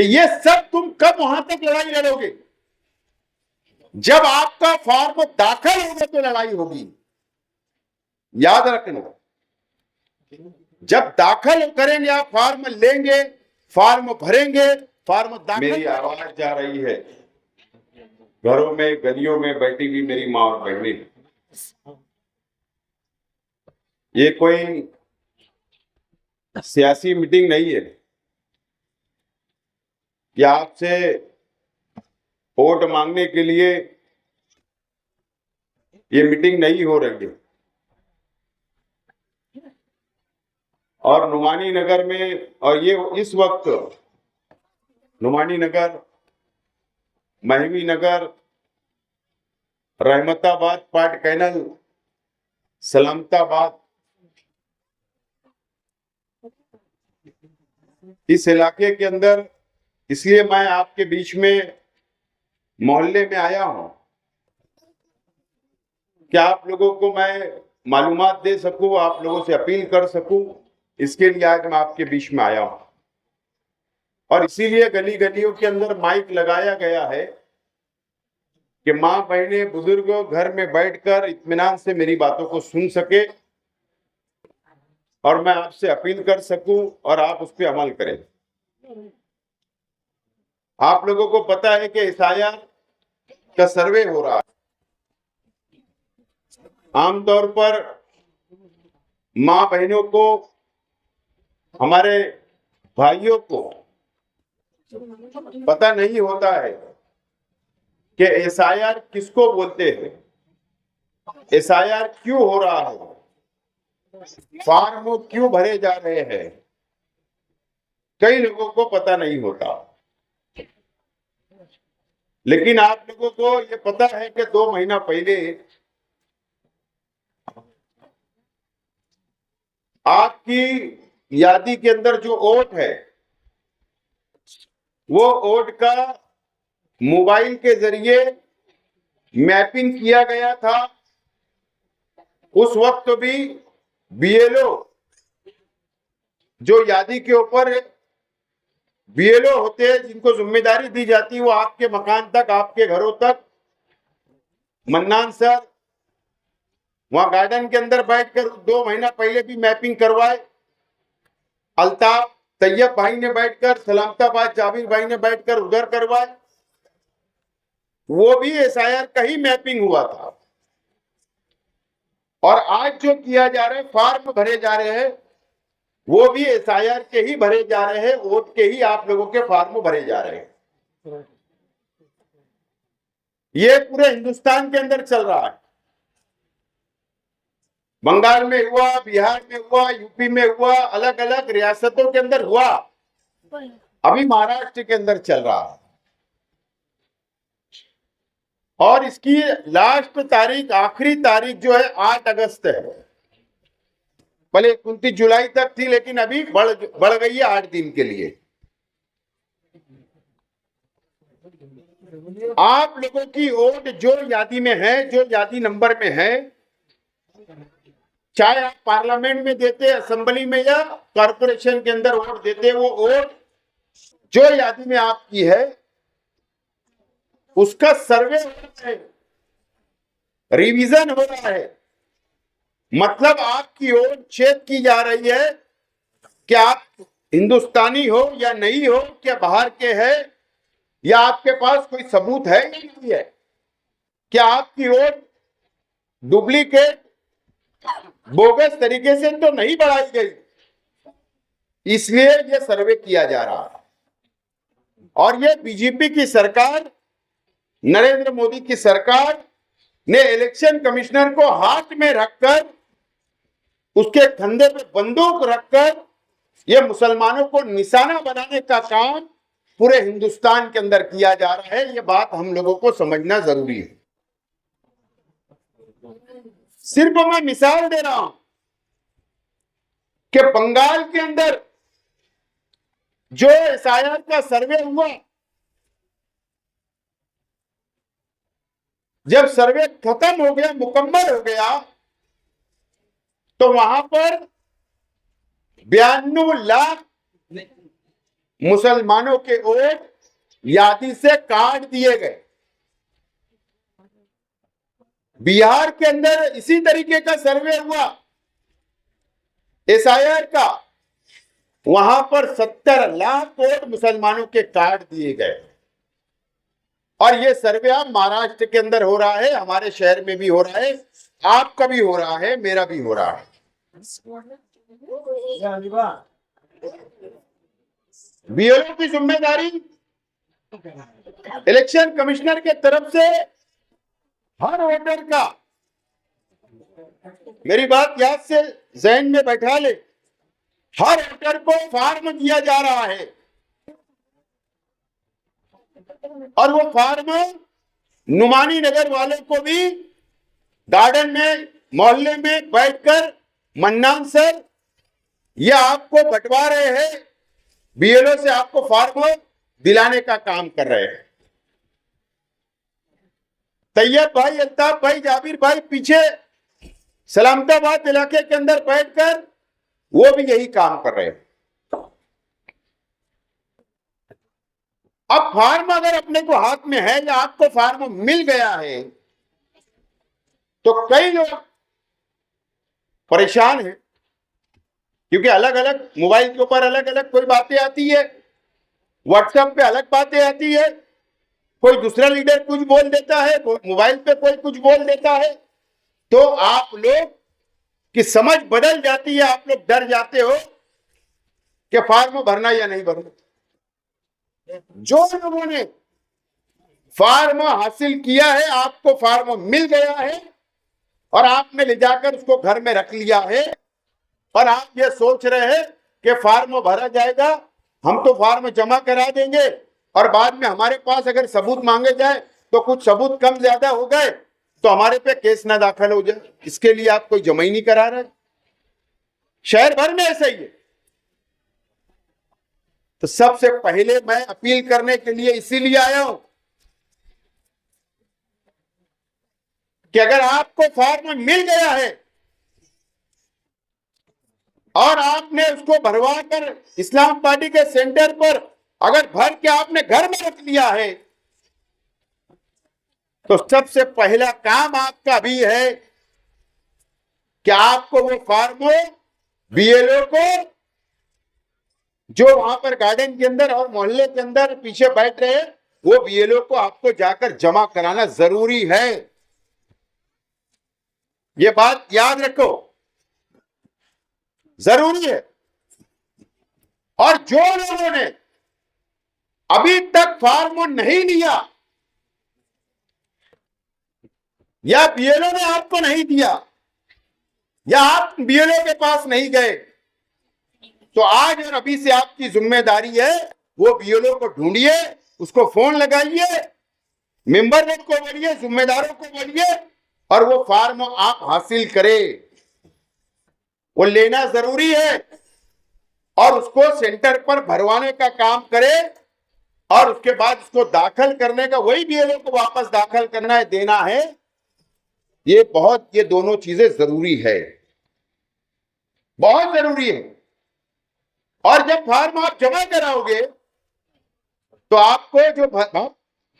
कि ये सब तुम कब वहां तक लड़ाई लड़ोगे? जब आपका फॉर्म दाखिल होगा तो लड़ाई होगी, याद रखना। जब दाखिल करेंगे, आप फॉर्म लेंगे, फॉर्म भरेंगे, फॉर्म दाखिल। मेरी आवाज जा रही है, घरों में गलियों में बैठी हुई मेरी मां और बहनें, ये कोई सियासी मीटिंग नहीं है कि आपसे वोट मांगने के लिए ये मीटिंग नहीं हो रही है। और नुमानी नगर में, और ये इस वक्त नुमानी नगर, महवी नगर, रहमताबाद, पाट कैनल, सलामताबाद, इस इलाके के अंदर, इसलिए मैं आपके बीच में मोहल्ले में आया हूं कि आप लोगों को मैं मालूमात दे सकूं, आप लोगों से अपील कर सकूं। इसके लिए आज मैं आपके बीच में आया हूं। और इसीलिए गली गलियों के अंदर माइक लगाया गया है कि मां बहने बुजुर्गों घर में बैठकर इत्मीनान से मेरी बातों को सुन सके और मैं आपसे अपील कर सकूं और आप उस पर अमल करें। आप लोगों को पता है कि एसआईआर का सर्वे हो रहा है। आमतौर पर मां बहनों को, हमारे भाइयों को पता नहीं होता है कि एसआईआर किसको बोलते हैं, एसआईआर क्यों हो रहा है, फॉर्म क्यों भरे जा रहे हैं, कई लोगों को पता नहीं होता। लेकिन आप लोगों को ये पता है कि 2 महीना पहले आपकी यादी के अंदर जो वोट है, वो वोट का मोबाइल के जरिए मैपिंग किया गया था। उस वक्त भी बीएलओ, जो यादी के ऊपर बीएलओ होते हैं, जिनको जिम्मेदारी दी जाती है, वो आपके मकान तक, आपके घरों तक, मन्नान सर वहां गार्डन के अंदर बैठकर 2 महीना पहले भी मैपिंग करवाए। अल्ताफ तैयब भाई ने बैठकर, सलामताबाद जाबिर भाई ने बैठकर उधर करवाए। वो भी एसआईआर का ही मैपिंग हुआ था। और आज जो किया जा रहा है, फॉर्म भरे जा रहे हैं, वो भी एसआईआर के ही भरे जा रहे हैं, वोट के ही आप लोगों के फॉर्म भरे जा रहे हैं। ये पूरे हिंदुस्तान के अंदर चल रहा है। बंगाल में हुआ, बिहार में हुआ, यूपी में हुआ, अलग अलग रियासतों के अंदर हुआ, अभी महाराष्ट्र के अंदर चल रहा है। और इसकी लास्ट तारीख, आखिरी तारीख जो है 8 अगस्त है। पहले 29 जुलाई तक थी, लेकिन अभी बढ़ गई है 8 दिन के लिए। आप लोगों की वोट जो यादी में है, जो यादी नंबर में है, चाहे आप पार्लियामेंट में देते, असेंबली में या कॉर्पोरेशन के अंदर वोट देते, वो वोट जो यादी में आपकी है उसका सर्वे हो रहा है, रिवीजन हो रहा है। मतलब आपकी वोट चेक की जा रही है कि आप हिंदुस्तानी हो या नहीं हो, क्या बाहर के है, या आपके पास कोई सबूत है या नहीं है, क्या आपकी वोट डुप्लीकेट बोगस तरीके से तो नहीं बढ़ाई गई। इसलिए ये सर्वे किया जा रहा है। और ये बीजेपी की सरकार, नरेंद्र मोदी की सरकार ने इलेक्शन कमिश्नर को हाथ में रखकर, उसके कंधे पे बंदूक रखकर, ये मुसलमानों को निशाना बनाने का काम पूरे हिंदुस्तान के अंदर किया जा रहा है। ये बात हम लोगों को समझना जरूरी है। सिर्फ मैं मिसाल दे रहा हूं कि बंगाल के अंदर जो एसआईआर का सर्वे हुआ, जब सर्वे खत्म हो गया, मुकम्मल हो गया, तो वहां पर 92 लाख मुसलमानों के वोट यादी से काट दिए गए। बिहार के अंदर इसी तरीके का सर्वे हुआ एसआईआर का, वहां पर 70 लाख वोट मुसलमानों के काट दिए गए। और ये सर्वे अब महाराष्ट्र के अंदर हो रहा है, हमारे शहर में भी हो रहा है, आपका भी हो रहा है, मेरा भी हो रहा है। बीएलओ की जिम्मेदारी इलेक्शन कमिश्नर के तरफ से हर वोटर का, मेरी बात याद से जहन में बैठा ले, हर वोटर को फॉर्म दिया जा रहा है और वो फॉर्म नुमानी नगर वाले को भी गार्डन में मोहल्ले में बैठकर मन्नान सर ये आपको बंटवा रहे हैं, बीएलओ से आपको फॉर्म दिलाने का काम कर रहे हैं। तैयब भाई, अल्ताफ भाई, जाबिर भाई पीछे सलामताबाद इलाके के अंदर बैठकर वो भी यही काम कर रहे हैं। अब फॉर्म अगर अपने को हाथ में है या आपको फॉर्म मिल गया है तो कई लोग परेशान हैं, क्योंकि अलग अलग मोबाइल के ऊपर अलग अलग कोई बातें आती है, व्हाट्सएप पे अलग बातें आती है, कोई दूसरा लीडर कुछ बोल देता है, कोई मोबाइल पे कोई कुछ बोल देता है, तो आप लोग की समझ बदल जाती है, आप लोग डर जाते हो कि फॉर्म भरना या नहीं भरना। जो लोगों ने फॉर्म हासिल किया है, आपको फॉर्म मिल गया है और आपने ले जाकर उसको घर में रख लिया है और आप ये सोच रहे हैं कि फॉर्म भरा जाएगा, हम तो फॉर्म जमा करा देंगे और बाद में हमारे पास अगर सबूत मांगे जाए तो कुछ सबूत कम ज्यादा हो गए तो हमारे पे केस ना दाखिल हो जाए, इसके लिए आप कोई जमा ही नहीं करा रहे। शहर भर में ऐसा ही है। तो सबसे पहले मैं अपील करने के लिए इसीलिए आया हूं कि अगर आपको फॉर्म मिल गया है और आपने उसको भरवा कर इस्लाम पार्टी के सेंटर पर अगर भर के आपने घर में रख लिया है तो सबसे पहला काम आपका भी है कि आपको वो फॉर्म बीएलओ को जो वहां पर गार्डन के अंदर और मोहल्ले के अंदर पीछे बैठ रहे हैं वो बीएलओ को आपको जाकर जमा कराना जरूरी है। ये बात याद रखो, जरूरी है। और जो लोगों ने अभी तक फॉर्म नहीं लिया या बीएलओ ने आपको नहीं दिया या आप बीएलओ के पास नहीं गए तो आज और अभी से आपकी जिम्मेदारी है, वो बीएलओ को ढूंढिए, उसको फोन लगाइए, मेंबर लोग को बोलिए, जिम्मेदारों को बोलिए और वो फॉर्म आप हासिल करें। वो लेना जरूरी है और उसको सेंटर पर भरवाने का काम करें और उसके बाद उसको दाखिल करने का, वही बीएलओ को वापस दाखिल करना है, देना है। ये दोनों चीजें जरूरी है, बहुत जरूरी है। और जब फॉर्म आप जमा कराओगे तो आपको जो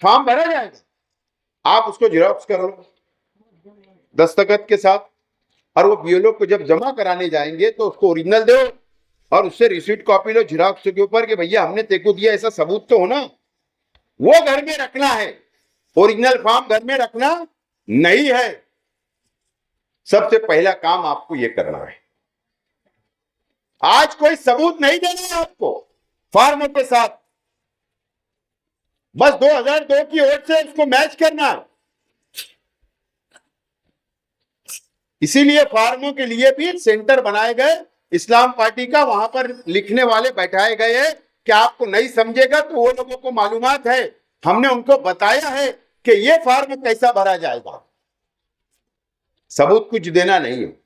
फॉर्म भरा जाएगा आप उसको जेरॉक्स करो दस्तखत के साथ और वो बीएलओ को जब जमा कराने जाएंगे तो उसको ओरिजिनल दो और उससे रिसीट कॉपी लो जेरॉक्स के ऊपर कि भैया हमने तेको दिया, ऐसा सबूत तो हो ना। वो घर में रखना है, ओरिजिनल फॉर्म घर में रखना नहीं है। सबसे पहला काम आपको ये करना है। आज कोई सबूत नहीं देना है आपको फॉर्म के साथ, बस 2002 की वोट से इसको मैच करना है। इसीलिए फॉर्मों के लिए भी सेंटर बनाए गए, इस्लाम पार्टी का वहां पर लिखने वाले बैठाए गए हैं कि आपको नहीं समझेगा तो वो लोगों को मालूमात है, हमने उनको बताया है कि ये फॉर्म कैसा भरा जाएगा। सबूत कुछ देना नहीं है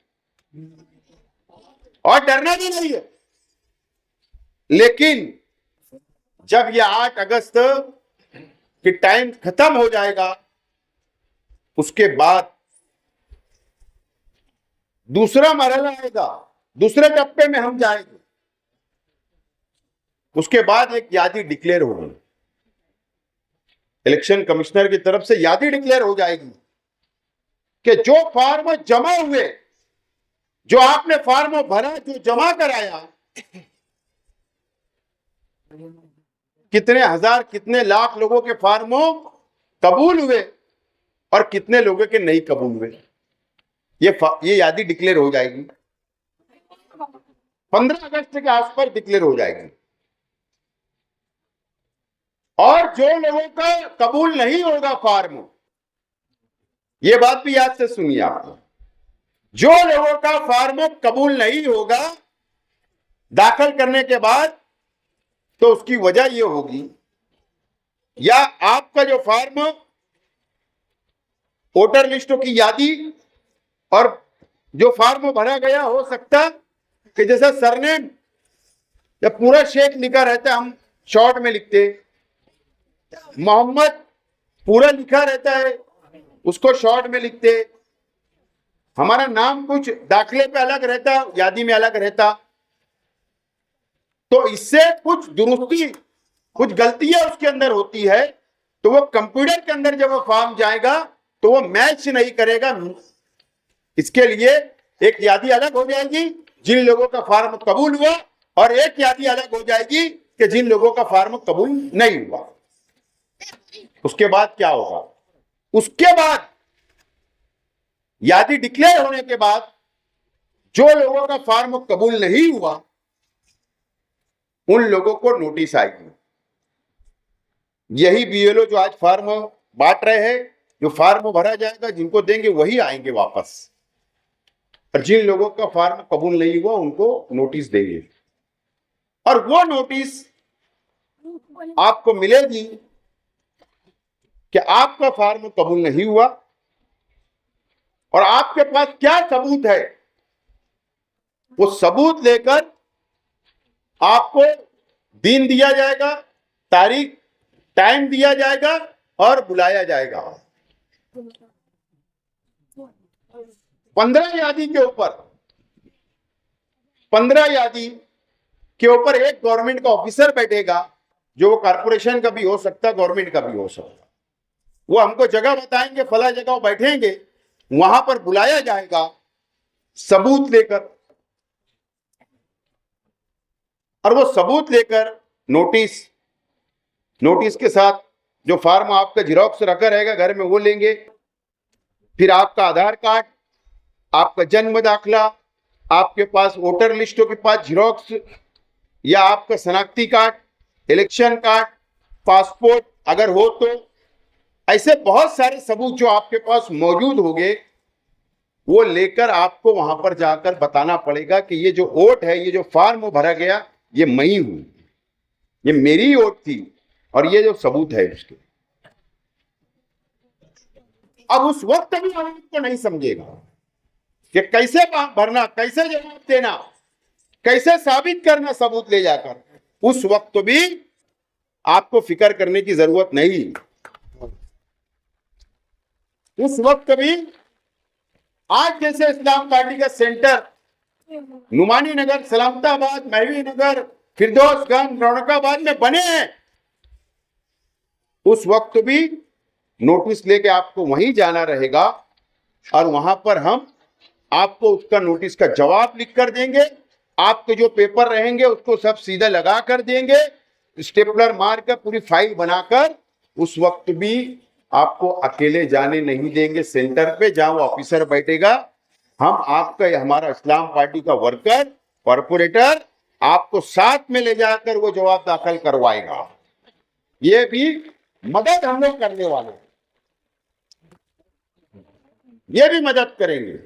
और डरना भी नहीं है। लेकिन जब ये 8 अगस्त की टाइम खत्म हो जाएगा उसके बाद दूसरा मरहला आएगा, दूसरे टप्पे में हम जाएंगे उसके बाद एक यादी डिक्लेयर होगी, इलेक्शन कमिश्नर की तरफ से यादी डिक्लेयर हो जाएगी कि जो फॉर्म जमा हुए, जो आपने फॉर्म भरा, जो जमा कराया, कितने हजार कितने लाख लोगों के फॉर्म कबूल हुए और कितने लोगों के नहीं कबूल हुए, ये यादी डिक्लेयर हो जाएगी। 15 अगस्त के आसपास डिक्लेयर हो जाएगी। और जो लोगों का कबूल नहीं होगा फॉर्म, ये बात भी याद से सुनिए आप, जो लोगों का फॉर्म कबूल नहीं होगा दाखिल करने के बाद, तो उसकी वजह यह होगी, या आपका जो फॉर्म वोटर लिस्टों की यादी और जो फॉर्म भरा गया, हो सकता कि जैसे सरनेम या पूरा शेख लिखा रहता है, हम शॉर्ट में लिखते, मोहम्मद पूरा लिखा रहता है, उसको शॉर्ट में लिखते, हमारा नाम कुछ दाखिले पे अलग रहता, यादी में अलग रहता, तो इससे कुछ दुरुस्ती, कुछ गलतियां उसके अंदर होती है, तो वो कंप्यूटर के अंदर जब वो फॉर्म जाएगा तो वो मैच नहीं करेगा। इसके लिए एक यादी अलग हो जाएगी जिन लोगों का फॉर्म कबूल हुआ, और एक यादी अलग हो जाएगी कि जिन लोगों का फॉर्म कबूल नहीं हुआ। उसके बाद क्या होगा? उसके बाद यादी डिक्लेयर होने के बाद जो लोगों का फॉर्म कबूल नहीं हुआ, उन लोगों को नोटिस आएगी। यही बीएलओ जो आज फॉर्म बांट रहे हैं, जो फॉर्म भरा जाएगा, जिनको देंगे वही आएंगे वापस, और जिन लोगों का फॉर्म कबूल नहीं हुआ उनको नोटिस देंगे। और वो नोटिस आपको मिलेगी कि आपका फॉर्म कबूल नहीं हुआ, और आपके पास क्या सबूत है, वो सबूत लेकर आपको दिन दिया जाएगा, तारीख टाइम दिया जाएगा और बुलाया जाएगा। 15 यादी के ऊपर, 15 यादी के ऊपर एक गवर्नमेंट का ऑफिसर बैठेगा, जो वो कारपोरेशन का भी हो सकता, गवर्नमेंट का भी हो सकता। वो हमको जगह बताएंगे, फला जगह बैठेंगे, वहां पर बुलाया जाएगा सबूत लेकर, और वो सबूत लेकर नोटिस के साथ जो फॉर्म आपका जिरोक्स रखा रहेगा घर में, वो लेंगे। फिर आपका आधार कार्ड, आपका जन्म दाखिला, आपके पास वोटर लिस्टों के पास जिरोक्स, या आपका शनाख्ती कार्ड, इलेक्शन कार्ड, पासपोर्ट अगर हो तो, ऐसे बहुत सारे सबूत जो आपके पास मौजूद होंगे, वो लेकर आपको वहां पर जाकर बताना पड़ेगा कि ये जो वोट है, ये जो फॉर्म भरा गया, ये मैं ही हूं, ये मेरी वोट थी, और ये जो सबूत है उसके। अब उस वक्त भी आदमी को नहीं समझेगा कि कैसे भरना, कैसे जवाब देना, कैसे साबित करना सबूत ले जाकर, उस वक्त भी आपको फिक्र करने की जरूरत नहीं। उस वक्त भी आज जैसे इस्लाम पार्टी का सेंटर नुमानी नगर, सलामताबाद, महवी नगर, फिरदौसगंज, रौनकाबाद में बने हैं, उस वक्त भी नोटिस लेके आपको वहीं जाना रहेगा, और वहां पर हम आपको उसका नोटिस का जवाब लिख कर देंगे। आपके जो पेपर रहेंगे उसको सब सीधा लगा कर देंगे, स्टेपलर मार कर पूरी फाइल बनाकर। उस वक्त भी आपको अकेले जाने नहीं देंगे सेंटर पे, जहां वो ऑफिसर बैठेगा। हम आपका, हमारा इस्लाम पार्टी का वर्कर, कॉर्पोरेटर आपको साथ में ले जाकर वो जवाब दाखिल करवाएगा। ये भी मदद हम लोग करने वाले हैं, ये भी मदद करेंगे।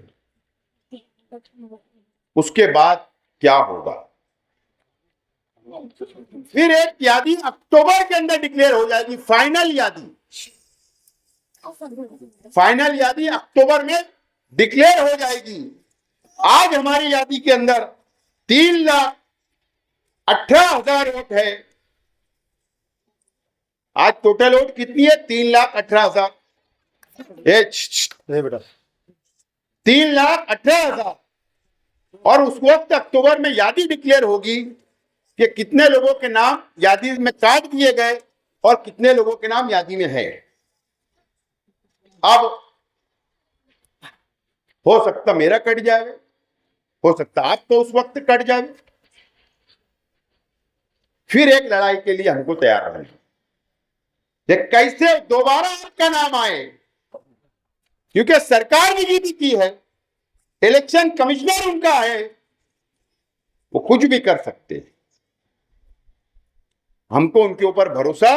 उसके बाद क्या होगा? फिर एक यादी अक्टूबर के अंदर डिक्लेयर हो जाएगी, फाइनल यादी। फाइनल यादी अक्टूबर में डिक्लेयर हो जाएगी। आज हमारी यादी के अंदर 3,18,000 वोट है। आज टोटल वोट कितनी है? 3,18,000। बेटा 3,18,000। और उस वक्त अक्टूबर में यादी डिक्लेयर होगी कि कितने लोगों के नाम यादी में काट दिए गए और कितने लोगों के नाम यादी में है। अब हो सकता मेरा कट जाए, हो सकता आपको उस वक्त कट जाए, फिर एक लड़ाई के लिए हमको तैयार रहना। कैसे दोबारा आपका नाम आए, क्योंकि सरकार ने जीती की है, इलेक्शन कमिश्नर उनका है, वो कुछ भी कर सकते हैं। हमको उनके ऊपर भरोसा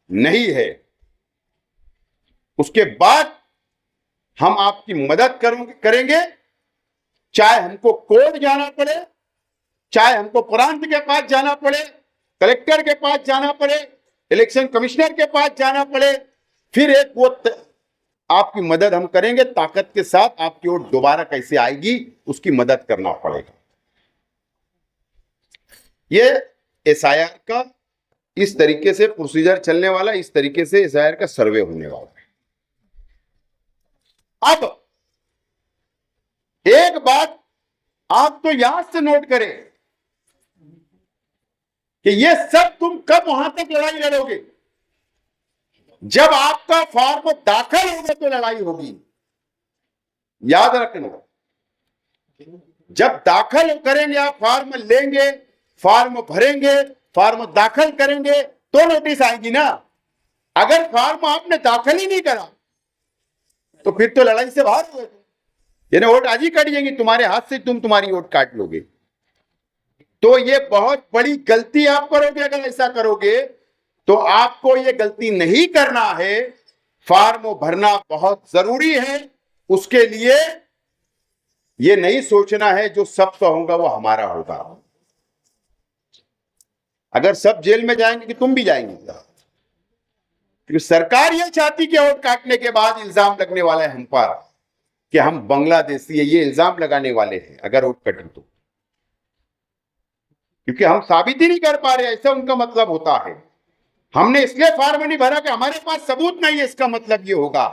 नहीं है। उसके बाद हम आपकी मदद करेंगे, चाहे हमको कोर्ट जाना पड़े, चाहे हमको प्रांत के पास जाना पड़े, कलेक्टर के पास जाना पड़े, इलेक्शन कमिश्नर के पास जाना पड़े, फिर एक वो आपकी मदद हम करेंगे। ताकत के साथ आपकी वोट दोबारा कैसे आएगी उसकी मदद करना पड़ेगा। ये एसआईआर का इस तरीके से प्रोसीजर चलने वाला, इस तरीके से एसआईआर का सर्वे होने वाला है। अब एक बात आप तो यहां से नोट करें कि ये सब तुम कब वहां तक लड़ाई लड़ोगे, जब आपका फॉर्म दाखिल होगा तो लड़ाई होगी। याद रखना, जब दाखिल करेंगे आप, फॉर्म लेंगे, फॉर्म भरेंगे, फॉर्म दाखिल करेंगे तो नोटिस आएगी ना। अगर फॉर्म आपने दाखिल ही नहीं करा तो फिर तो लड़ाई से बाहर हुए, यानी वोट आज ही कट जाएंगी तुम्हारे हाथ से, तुम तुम्हारी वोट काट लोगे। तो ये बहुत बड़ी गलती आप करोगे। अगर ऐसा करोगे तो आपको ये गलती नहीं करना है। फॉर्म भरना बहुत जरूरी है। उसके लिए ये नहीं सोचना है जो सबका होगा वो हमारा होगा। अगर सब जेल में जाएंगे कि तुम भी जाएंगे, क्योंकि सरकार ये चाहती कि वोट काटने के बाद इल्जाम लगने वाला है हम पर कि हम बांग्लादेशी है, ये इल्जाम लगाने वाले हैं अगर वोट कटे तो, क्योंकि हम साबित ही नहीं कर पा रहे, ऐसा उनका मतलब होता है। हमने इसलिए फॉर्म नहीं भरा कि हमारे पास सबूत नहीं है, इसका मतलब ये होगा।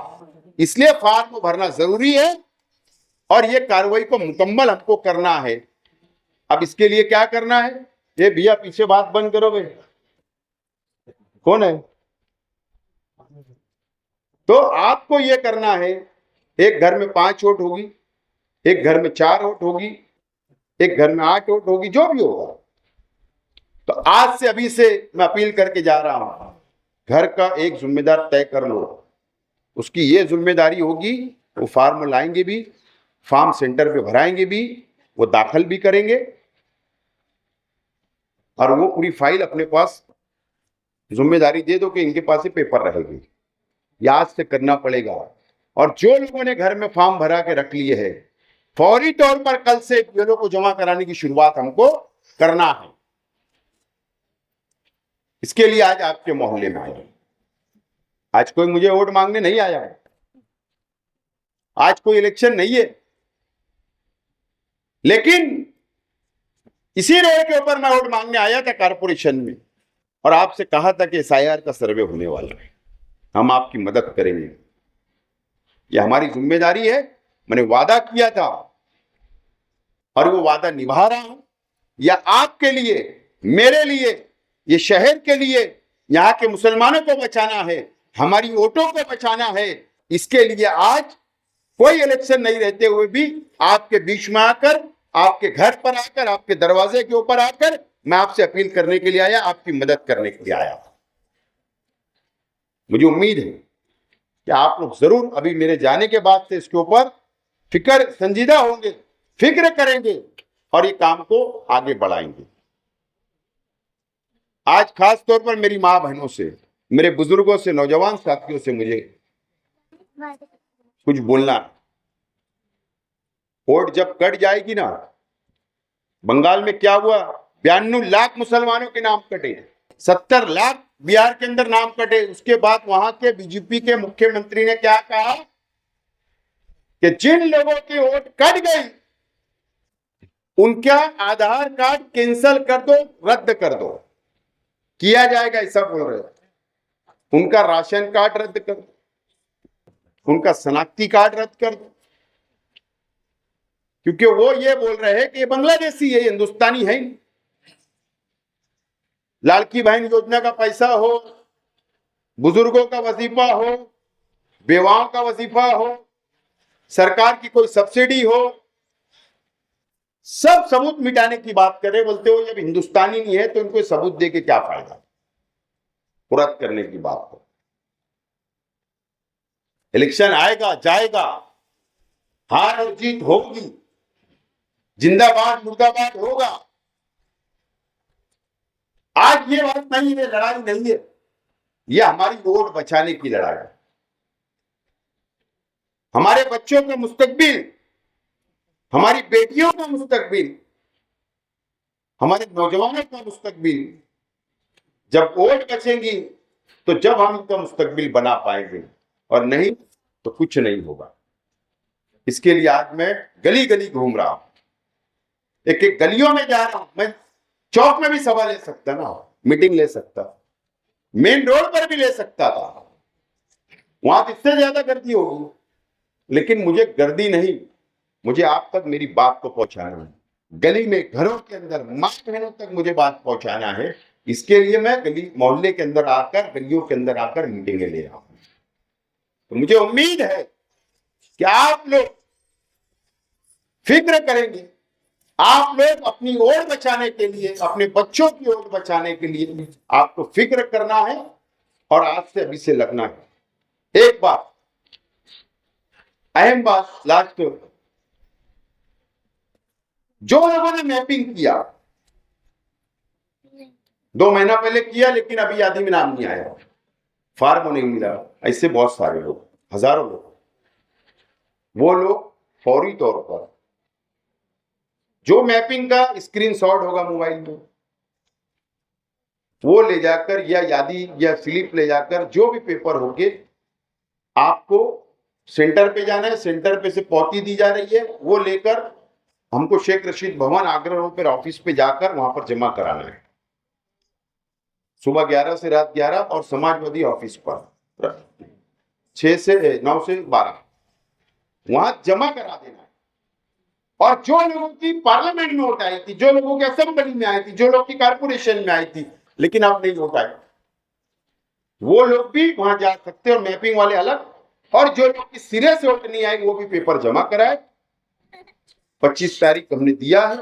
इसलिए फॉर्म भरना जरूरी है और ये कार्रवाई को मुकम्मल हमको करना है। अब इसके लिए क्या करना है, ये भैया पीछे बात बंद करो भाई, कौन है। तो आपको ये करना है, एक घर में 5 वोट होगी, एक घर में 4 वोट होगी, एक घर में 8 वोट होगी, जो भी होगा। तो आज से, अभी से मैं अपील करके जा रहा हूं, घर का एक जिम्मेदार तय कर लो। उसकी ये जिम्मेदारी होगी, वो फॉर्म लाएंगे भी, फॉर्म सेंटर पे भराएंगे भी, वो दाखिल भी करेंगे और वो पूरी फाइल अपने पास जिम्मेदारी दे दो कि इनके पास ही पेपर रहेगी। याद से करना पड़ेगा। और जो लोगों ने घर में फॉर्म भरा के रख लिए है, फौरी तौर पर कल से बीएलओ को जमा कराने की शुरुआत हमको करना है। इसके लिए आज आपके मोहल्ले में आए, आज कोई मुझे वोट मांगने नहीं आया है, आज कोई इलेक्शन नहीं है, लेकिन इसी रोड के ऊपर मैं वोट मांगने आया था कारपोरेशन में और आपसे कहा था कि एसआईआर का सर्वे होने वाला है, हम आपकी मदद करेंगे। यह हमारी जिम्मेदारी है। मैंने वादा किया था और वो वादा निभा रहा हूं। या आपके लिए, मेरे लिए, ये शहर के लिए, यहाँ के मुसलमानों को बचाना है, हमारी वोटों को बचाना है। इसके लिए आज कोई इलेक्शन नहीं रहते हुए भी आपके बीच में आकर, आपके घर पर आकर, आपके दरवाजे के ऊपर आकर मैं आपसे अपील करने के लिए आया, आपकी मदद करने के लिए आया। मुझे उम्मीद है कि आप लोग जरूर अभी मेरे जाने के बाद से इसके ऊपर फिक्र संजीदा होंगे, फिक्र करेंगे और ये काम को आगे बढ़ाएंगे। आज खास तौर पर मेरी मां बहनों से, मेरे बुजुर्गों से, नौजवान साथियों से मुझे कुछ बोलना है। वोट जब कट जाएगी ना, बंगाल में क्या हुआ, 92 लाख मुसलमानों के नाम कटे, 70 लाख बिहार के अंदर नाम कटे। उसके बाद वहां के बीजेपी के मुख्यमंत्री ने क्या कहा कि जिन लोगों की वोट कट गई उनका आधार कार्ड कैंसिल कर दो, रद्द कर दो, किया जाएगा, ऐसा बोल रहे हैं। उनका राशन कार्ड रद्द कर दो, उनका शनाख्ती कार्ड रद्द कर दो, क्योंकि वो ये बोल रहे हैं कि ये बांग्लादेशी है, हिंदुस्तानी है। लाड़की बहन योजना का पैसा हो, बुजुर्गों का वजीफा हो, बेवाओं का वजीफा हो, सरकार की कोई सब्सिडी हो, सब सबूत मिटाने की बात करे। बोलते हो जब हिंदुस्तानी नहीं है तो इनको सबूत दे के क्या फायदा, रद्द करने की बात हो। इलेक्शन आएगा जाएगा, हार और जीत होगी, जिंदाबाद मुर्दाबाद होगा। आज ये बात नहीं है, लड़ाई नहीं है, ये हमारी वोट बचाने की लड़ाई है। हमारे बच्चों का मुस्तकबिल, हमारी बेटियों का मुस्तकबिल, हमारे नौजवानों का मुस्तकबिल जब वोट बचेंगी तो जब हम इनका मुस्तकबिल बना पाएंगे, और नहीं तो कुछ नहीं होगा। इसके लिए आज मैं गली गली घूम रहा हूं, एक एक गलियों में जा रहा हूं। मैं चौक में भी सभा ले सकता ना, मीटिंग ले सकता, मेन रोड पर भी ले सकता था, वहां तो इससे ज्यादा गर्दी होगी, लेकिन मुझे गर्दी नहीं, मुझे आप तक मेरी बात को पहुंचाना है। गली में, घरों के अंदर, मां बहनों तक मुझे बात पहुंचाना है। इसके लिए मैं गली मोहल्ले के अंदर आकर, गलियों के अंदर आकर मीटिंगें ले रहा हूं। तो मुझे उम्मीद है कि आप लोग फिक्र करेंगे, आप लोग अपनी ओर बचाने के लिए, अपने बच्चों की ओर बचाने के लिए आपको फिक्र करना है और आज से अभी से लगना है। एक बात, अहम बात, लास्ट, जो लोगों ने मैपिंग किया 2 महीना पहले किया, लेकिन अभी यादी में नाम नहीं आया, फार्म नहीं मिला, ऐसे बहुत सारे लोग, हजारों लोग, वो लोग फौरी तौर पर जो मैपिंग का स्क्रीनशॉट होगा मोबाइल में, वो ले जाकर, या यादी या स्लिप ले जाकर, जो भी पेपर होंगे, आपको सेंटर पे जाना है, सेंटर पे से पौती दी जा रही है, वो लेकर हमको शेख रशीद भवन आगरा रोड पर ऑफिस पे जाकर वहां पर जमा कराना है, सुबह 11 से रात 11, और समाजवादी ऑफिस पर 6 से 9 से 12 वहां जमा करा देना है। और जो लोगों की पार्लियामेंट में वोट आई थी, जो लोगों की असेंबली में आई थी, जो लोग की कारपोरेशन में आई थी, लेकिन अब नहीं वोट आई, वो लोग भी वहां जा सकते हैं, और मैपिंग वाले अलग, और जो लोग की सिरे से वोट नहीं आई वो भी पेपर जमा कराए। 25 तारीख हमने दिया है,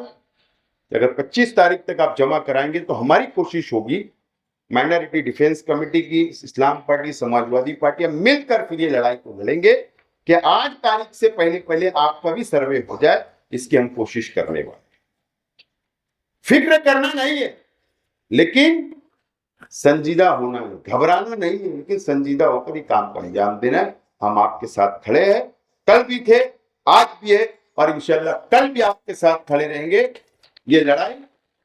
अगर 25 तारीख तक आप जमा कराएंगे तो हमारी कोशिश होगी, माइनॉरिटी डिफेंस कमेटी की, इस्लाम पार्टी, समाजवादी पार्टी, मिलकर फिर ये लड़ाई को लड़ेंगे कि आज तारीख से पहले पहले आपका भी सर्वे हो जाए, इसकी हम कोशिश करने वाले। फिक्र करना नहीं है, लेकिन संजीदा होना है, घबराना नहीं है, लेकिन संजीदा होकर ये काम को अंजाम देना है। हम आपके साथ खड़े हैं, कल भी थे, आज भी है, और इंशाल्लाह कल भी आपके साथ खड़े रहेंगे। ये लड़ाई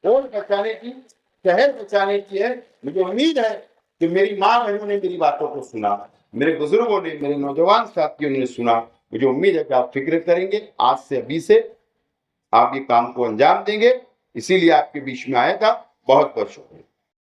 वोट बचाने की, शहर बचाने की है। मुझे उम्मीद है कि मेरी माँ बहनों ने मेरी बातों को सुना, मेरे बुजुर्गों ने, मेरे नौजवान साथियों ने सुना। मुझे उम्मीद है कि आप फिक्र करेंगे, आज से अभी से आप ये काम को अंजाम देंगे। इसीलिए आपके बीच में आया था। बहुत बहुत शुक्रिया।